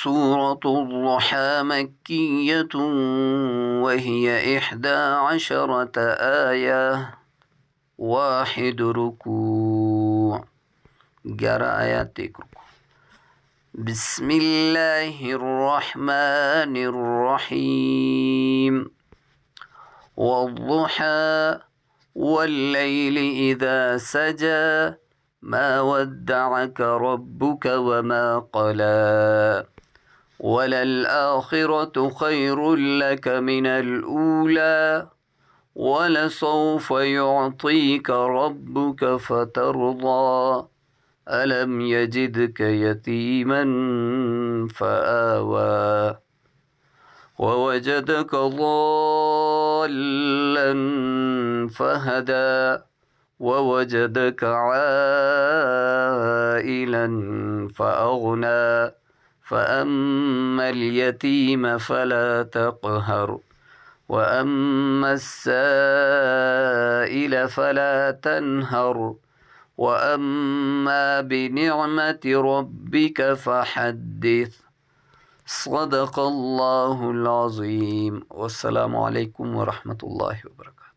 سورة الضحى مكية وهي 11 آية، 1 رکوع، 11 آیات 1 رکوع۔ بسم اللہ الرحمن الرحیم، والضحى واللیل اذا سجى ما ودعك ربك وما قلى وللآخرة خير لك من الأولى ولسوف يعطيك ربك فترضى ألم يجدك يتيما فآوى ووجدك ضالا فهدى ووجدك عائلا فأغنى فأما اليتيم فلا تقهر وأما السائل فلا تنهر وأما بنعمة ربك فحدث۔ صدق اللہ العظیم۔ والسلام علیکم ورحمۃ اللہ وبرکاتہ۔